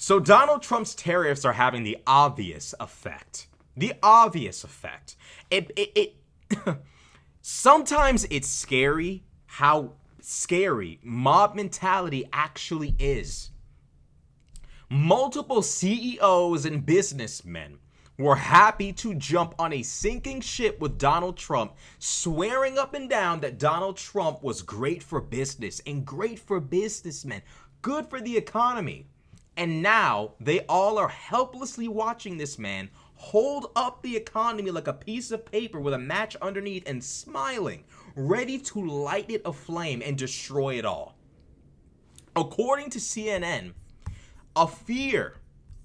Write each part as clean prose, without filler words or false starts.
So Donald Trump's tariffs are having the obvious effect. The obvious effect. It sometimes it's scary how scary mob mentality actually is. Multiple CEOs and businessmen were happy to jump on a sinking ship with Donald Trump, swearing up and down that Donald Trump was great for business and great for businessmen, good for the economy. And now they all are helplessly watching this man hold up the economy like a piece of paper with a match underneath and smiling, ready to light it aflame and destroy it all. According to CNN, a fear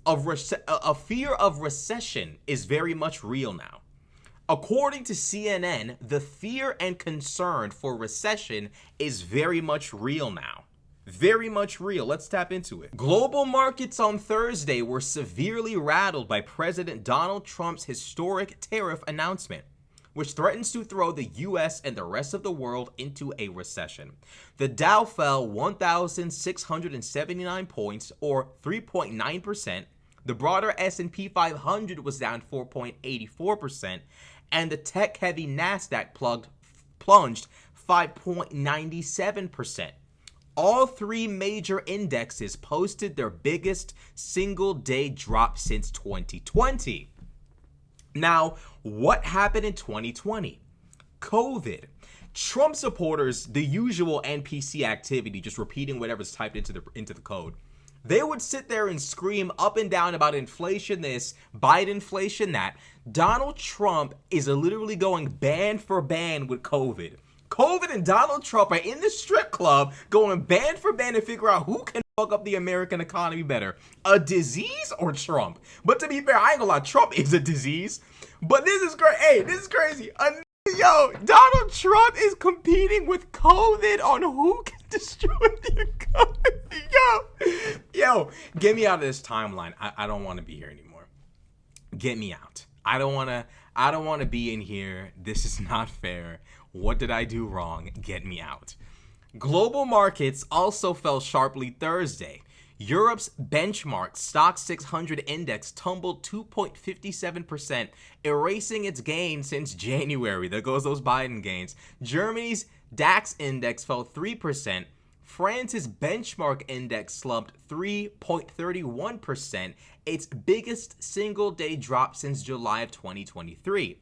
of recession is very much real now. According to CNN, the fear and concern for recession is very much real now. Very much real. Let's tap into it. Global markets on Thursday were severely rattled by President Donald Trump's historic tariff announcement, which threatens to throw the US and the rest of the world into a recession. The Dow fell 1,679 points, or 3.9%. The broader S&P 500 was down 4.84%, and the tech-heavy Nasdaq plunged 5.97%. All three major indexes posted their biggest single-day drop since 2020. Now, what happened in 2020? COVID. Trump supporters, the usual NPC activity, just repeating whatever's typed into the code. They would sit there and scream up and down about inflation this, Bidenflation that. Donald Trump is literally going band for band with COVID. COVID and Donald Trump are in the strip club going band for band to figure out who can fuck up the American economy better, a disease or Trump. But to be fair, I ain't gonna lie, Trump is a disease. But this is great. Hey, this is crazy. Yo, Donald Trump is competing with COVID on who can destroy the economy. Yo, get me out of this timeline. I don't want to be here anymore. Get me out. I don't want to be in here. This is not fair. What did I do wrong? Get me out. Global markets also fell sharply Thursday. Europe's benchmark stock 600 index tumbled 2.57%, erasing its gain since January. There goes those Biden gains. Germany's DAX index fell 3%. France's benchmark index slumped 3.31%, its biggest single-day drop since July of 2023.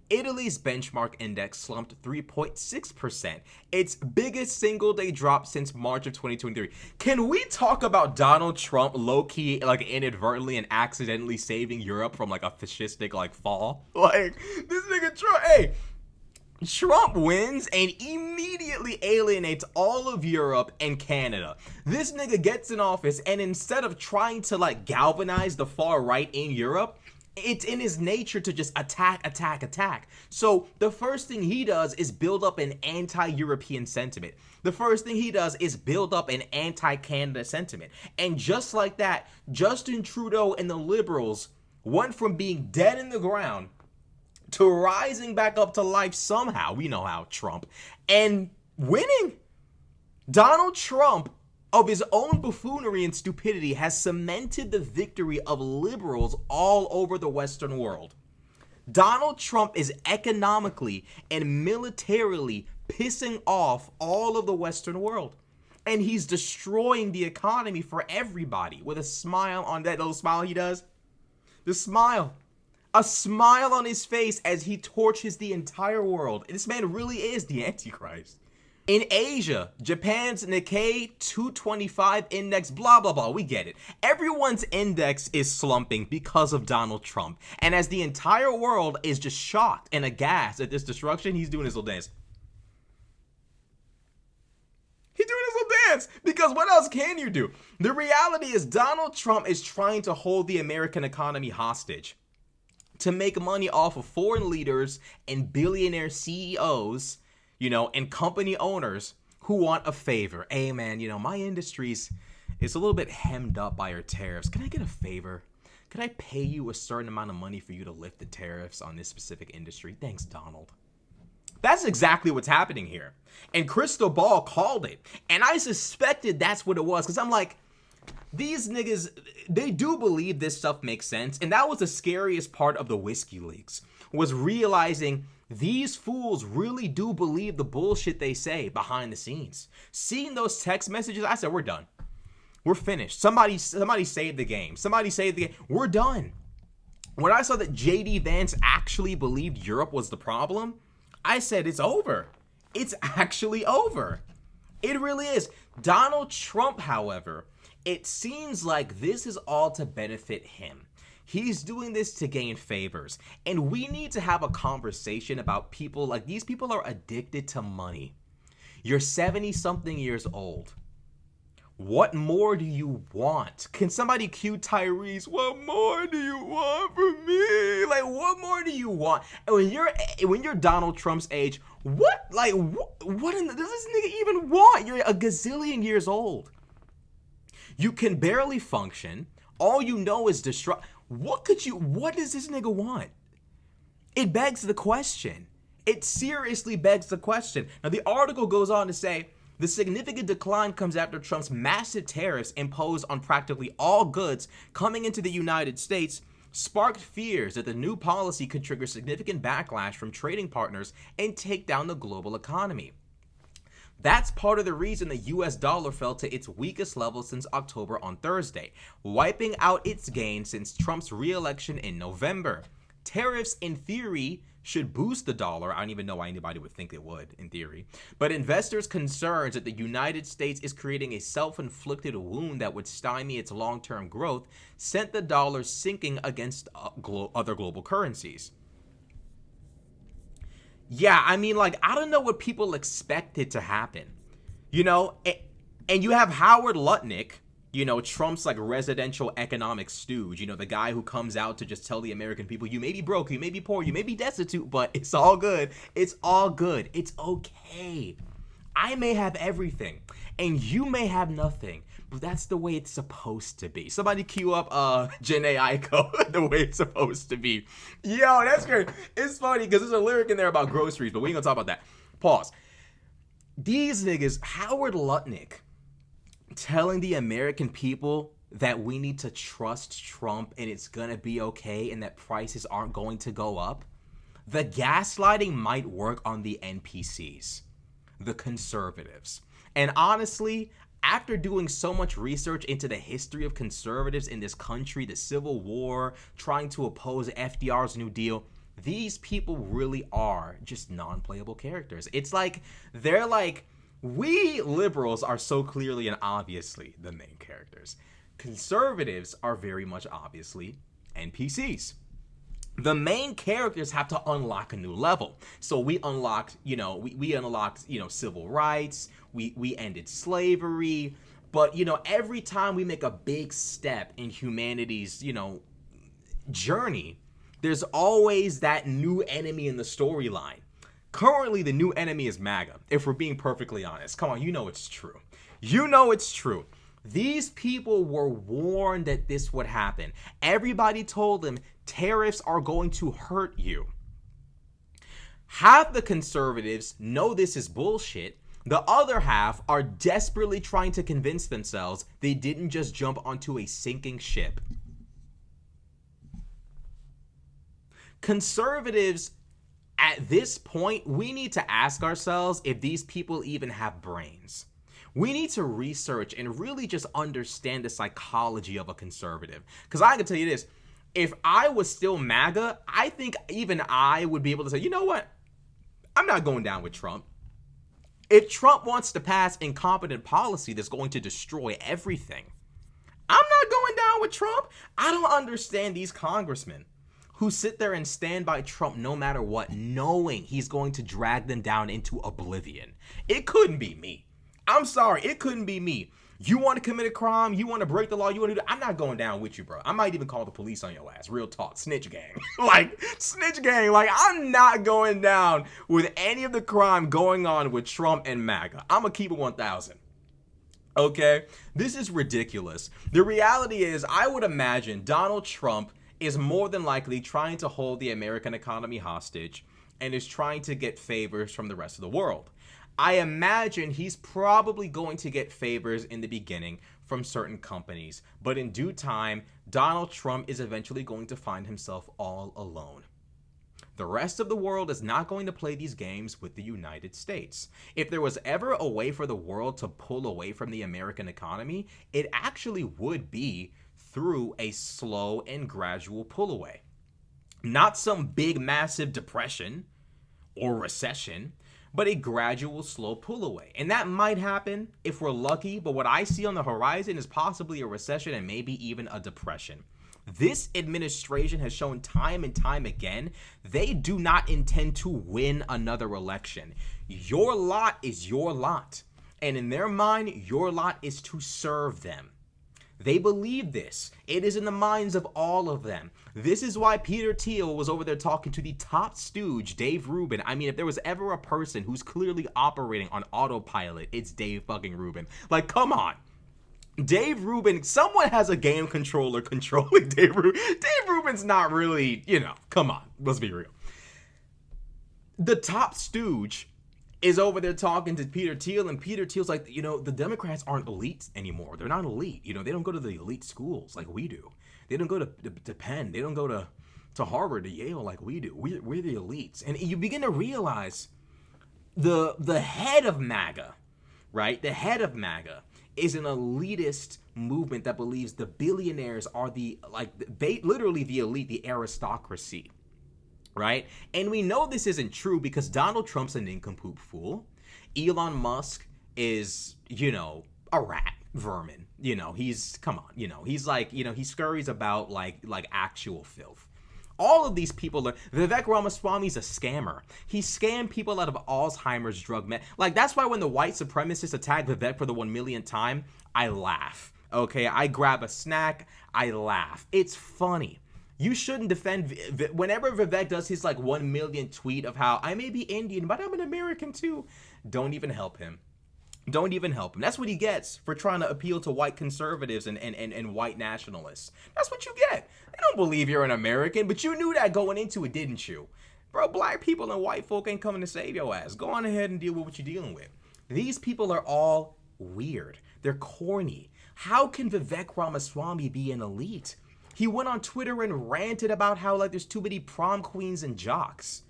Italy's benchmark index slumped 3.6%, its biggest single-day drop since March of 2023. Can we talk about Donald Trump low-key, like inadvertently and accidentally saving Europe from like a fascistic like fall? Like, this nigga Trump, hey, Trump wins and immediately alienates all of Europe and Canada. This nigga gets in office and instead of trying to like galvanize the far right in Europe, it's in his nature to just attack. So the first thing he does is build up an anti-European sentiment. The first thing he does is build up an anti-Canada sentiment. And just like that, Justin Trudeau and the Liberals went from being dead in the ground to rising back up to life somehow. We know how, Trump. And winning. Donald Trump, of his own buffoonery and stupidity, has cemented the victory of liberals all over the Western world. Donald Trump is economically and militarily pissing off all of the Western world. And he's destroying the economy for everybody with a smile on that little smile he does. The smile. A smile on his face as he torches the entire world. This man really is the Antichrist. In Asia, Japan's Nikkei 225 index, blah, blah, blah, we get it. Everyone's index is slumping because of Donald Trump. And as the entire world is just shocked and aghast at this destruction, he's doing his little dance. He's doing his little dance because what else can you do? The reality is Donald Trump is trying to hold the American economy hostage to make money off of foreign leaders and billionaire CEOs, and company owners who want a favor. Hey, man, my industry's a little bit hemmed up by your tariffs. Can I get a favor? Can I pay you a certain amount of money for you to lift the tariffs on this specific industry? Thanks, Donald. That's exactly what's happening here. And Crystal Ball called it. And I suspected that's what it was because I'm like, these niggas, they do believe this stuff makes sense. And that was the scariest part of the whiskey leaks, was realizing these fools really do believe the bullshit they say behind the scenes. Seeing those text messages, I said, we're done. We're finished. Somebody saved the game. Somebody saved the game. We're done. When I saw that JD Vance actually believed Europe was the problem, I said, it's over. It's actually over. It really is. Donald Trump, however, it seems like this is all to benefit him. He's doing this to gain favors. And we need to have a conversation about people like these people are addicted to money. You're 70-something years old. What more do you want? Can somebody cue Tyrese? What more do you want from me? Like, what more do you want? And when you're Donald Trump's age, what does this nigga even want? You're a gazillion years old. You can barely function. All you know is destruct. What does this nigga want? It begs the question. It seriously begs the question. Now, the article goes on to say, the significant decline comes after Trump's massive tariffs imposed on practically all goods coming into the United States sparked fears that the new policy could trigger significant backlash from trading partners and take down the global economy. That's part of the reason the US dollar fell to its weakest level since October on Thursday, wiping out its gains since Trump's re-election in November. Tariffs, in theory, should boost the dollar. I don't even know why anybody would think it would, in theory. But investors' concerns that the United States is creating a self-inflicted wound that would stymie its long-term growth sent the dollar sinking against other global currencies. Yeah, I mean, like, I don't know what people expected to happen. You know, and you have Howard Lutnick, you know, Trump's like residential economic stooge, you know, the guy who comes out to just tell the American people, you may be broke, you may be poor, you may be destitute, but it's all good. It's all good. It's okay. I may have everything and you may have nothing, but that's the way it's supposed to be. Somebody cue up Jhené Aiko, the way it's supposed to be. Yo, that's great. It's funny because there's a lyric in there about groceries, but we ain't gonna talk about that. Pause. These niggas, Howard Lutnick, telling the American people that we need to trust Trump and it's gonna be okay and that prices aren't going to go up. The gaslighting might work on the NPCs, the conservatives. And honestly, after doing so much research into the history of conservatives in this country, the Civil War, trying to oppose FDR's New Deal, these people really are just non-playable characters. It's like, they're like, we liberals are so clearly and obviously the main characters. Conservatives are very much obviously NPCs. The main characters have to unlock a new level. So we unlocked, we unlocked, civil rights. We ended slavery. But, every time we make a big step in humanity's, journey, there's always that new enemy in the storyline. Currently, the new enemy is MAGA, if we're being perfectly honest. Come on, you know it's true. You know it's true. These people were warned that this would happen. Everybody told them tariffs are going to hurt you. Half the conservatives know this is bullshit. The other half are desperately trying to convince themselves they didn't just jump onto a sinking ship. Conservatives, at this point, we need to ask ourselves if these people even have brains. We need to research and really just understand the psychology of a conservative. Because I can tell you this, if I was still MAGA, I think even I would be able to say, you know what? I'm not going down with Trump. If Trump wants to pass incompetent policy that's going to destroy everything, I'm not going down with Trump. I don't understand these congressmen who sit there and stand by Trump no matter what, knowing he's going to drag them down into oblivion. It couldn't be me. I'm sorry, it couldn't be me. You want to commit a crime, you want to break the law, you want to do that, I'm not going down with you, bro. I might even call the police on your ass. Real talk, snitch gang. Snitch gang. I'm not going down with any of the crime going on with Trump and MAGA. I'm going to keep it 1,000. Okay? This is ridiculous. The reality is, I would imagine Donald Trump is more than likely trying to hold the American economy hostage and is trying to get favors from the rest of the world. I imagine he's probably going to get favors in the beginning from certain companies. But in due time, Donald Trump is eventually going to find himself all alone. The rest of the world is not going to play these games with the United States. If there was ever a way for the world to pull away from the American economy, it actually would be through a slow and gradual pull away. Not some big, massive depression or recession, but a gradual, slow pull away. And that might happen if we're lucky, but what I see on the horizon is possibly a recession and maybe even a depression. This administration has shown time and time again, they do not intend to win another election. Your lot is your lot. And in their mind, your lot is to serve them. They believe this. It is in the minds of all of them. This is why Peter Thiel was over there talking to the top stooge, Dave Rubin. I mean, if there was ever a person who's clearly operating on autopilot, it's Dave fucking Rubin. Like, come on. Dave Rubin, someone has a game controller controlling Dave Rubin. Dave Rubin's not really, come on, let's be real. The top stooge is over there talking to Peter Thiel, and Peter Thiel's like, the Democrats aren't elite anymore. They're not elite. They don't go to the elite schools like we do. They don't go to Penn. They don't go to Harvard, to Yale like we do. We're the elites. And you begin to realize the head of MAGA, right? The head of MAGA is an elitist movement that believes the billionaires are literally the elite, the aristocracy, right? And we know this isn't true because Donald Trump's a nincompoop fool. Elon Musk is, a rat vermin. He's, come on, he's like, he scurries about like actual filth. All of these people are, Vivek Ramaswamy's a scammer. He scammed people out of Alzheimer's drug. Like, that's why when the white supremacists attack Vivek for the 1 millionth time, I laugh. Okay, I grab a snack, I laugh. It's funny. You shouldn't defend, whenever Vivek does his 1 million tweet of how I may be Indian, but I'm an American too, don't even help him. Don't even help him. That's what he gets for trying to appeal to white conservatives and white nationalists. That's what you get. They don't believe you're an American, but you knew that going into it, didn't you? Bro, black people and white folk ain't coming to save your ass. Go on ahead and deal with what you're dealing with. These people are all weird. They're corny. How can Vivek Ramaswamy be an elite? He went on Twitter and ranted about how there's too many prom queens and jocks.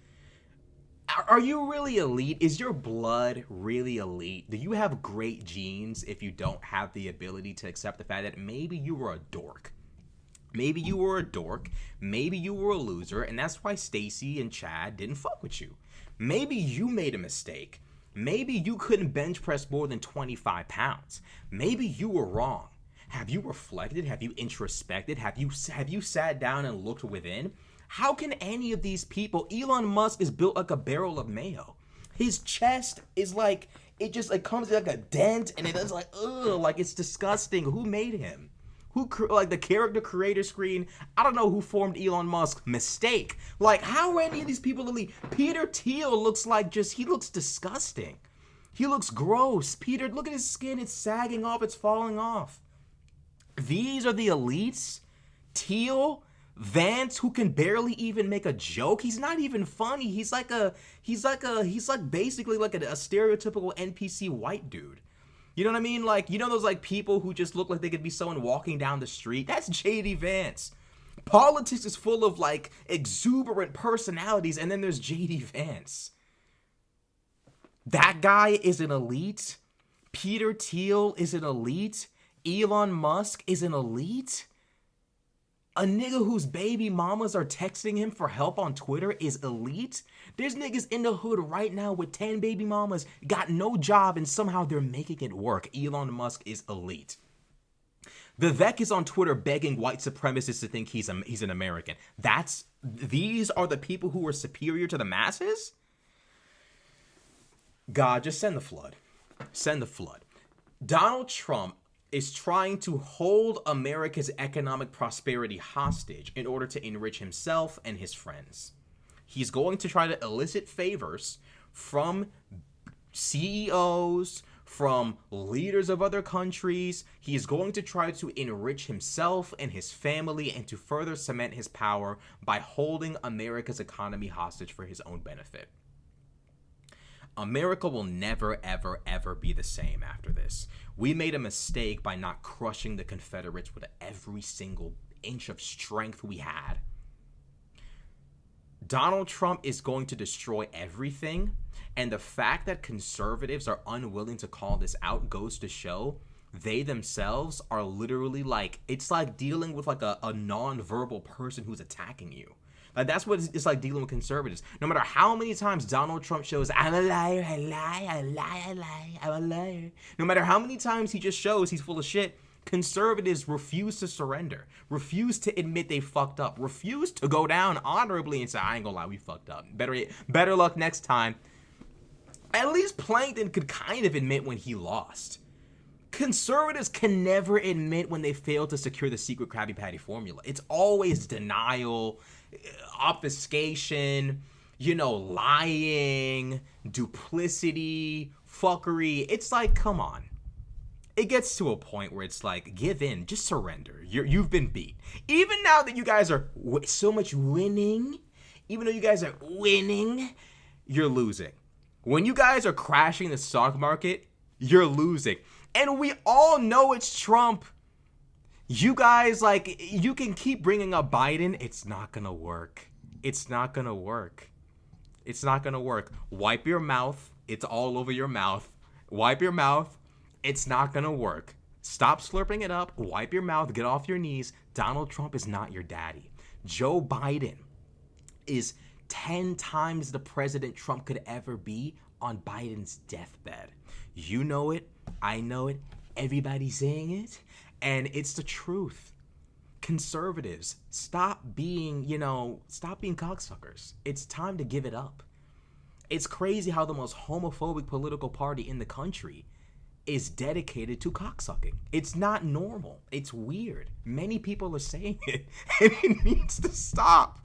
Are you really elite? Is your blood really elite? Do you have great genes if you don't have the ability to accept the fact that maybe you were a dork? Maybe you were a dork. Maybe you were a loser, and that's why Stacy and Chad didn't fuck with you. Maybe you made a mistake. Maybe you couldn't bench press more than 25 pounds. Maybe you were wrong. Have you reflected? Have you introspected? Have you sat down and looked within? How can any of these people, Elon Musk is built like a barrel of mayo. His chest is it comes like a dent, and it is it's disgusting. Who made him? The character creator screen? I don't know who formed Elon Musk. Mistake. How are any of these people elite? Peter Thiel looks he looks disgusting. He looks gross. Peter, look at his skin. It's sagging off. It's falling off. These are the elites? Thiel? Vance, who can barely even make a joke. He's not even funny. He's basically a stereotypical NPC white dude. You know what I mean? Those people who just look like they could be someone walking down the street. That's JD Vance. Politics is full of exuberant personalities, and then there's JD Vance. That guy is an elite. Peter Thiel is an elite. Elon Musk is an elite. A nigga whose baby mamas are texting him for help on Twitter is elite? There's niggas in the hood right now with 10 baby mamas, got no job, and somehow they're making it work. Elon Musk is elite. Vivek is on Twitter begging white supremacists to think he's an American. These are the people who are superior to the masses? God, just send the flood. Send the flood. Donald Trump is trying to hold America's economic prosperity hostage in order to enrich himself and his friends. He's going to try to elicit favors from CEOs, from leaders of other countries. He is going to try to enrich himself and his family and to further cement his power by holding America's economy hostage for his own benefit. America will never, ever, ever be the same after this. We made a mistake by not crushing the Confederates with every single inch of strength we had. Donald Trump is going to destroy everything, and the fact that conservatives are unwilling to call this out goes to show they themselves are literally like, it's like dealing with like a non-verbal person who's attacking you. Like, that's what it's like dealing with conservatives. No matter how many times Donald Trump shows, I'm a liar, I lie, I lie, I lie, I'm a liar. No matter how many times he just shows he's full of shit, conservatives refuse to surrender, refuse to admit they fucked up, refuse to go down honorably and say, I ain't gonna lie, we fucked up. Better luck next time. At least Plankton could kind of admit when he lost. Conservatives can never admit when they fail to secure the secret Krabby Patty formula. It's always denial, obfuscation, lying, duplicity, fuckery. It's like, come on. It gets to a point where it's like, give in, just surrender. You've been beat. Even now that you guys are so much winning, even though you guys are winning, you're losing. When you guys are crashing the stock market, you're losing. And we all know it's Trump. You guys, you can keep bringing up Biden. It's not going to work. It's not going to work. It's not going to work. Wipe your mouth. It's all over your mouth. Wipe your mouth. It's not going to work. Stop slurping it up. Wipe your mouth. Get off your knees. Donald Trump is not your daddy. Joe Biden is 10 times the president Trump could ever be on Biden's deathbed. You know it. I know it. Everybody's saying it. And it's the truth. Conservatives, stop being cocksuckers. It's time to give it up. It's crazy how the most homophobic political party in the country is dedicated to cocksucking. It's not normal. It's weird. Many people are saying it, and it needs to stop.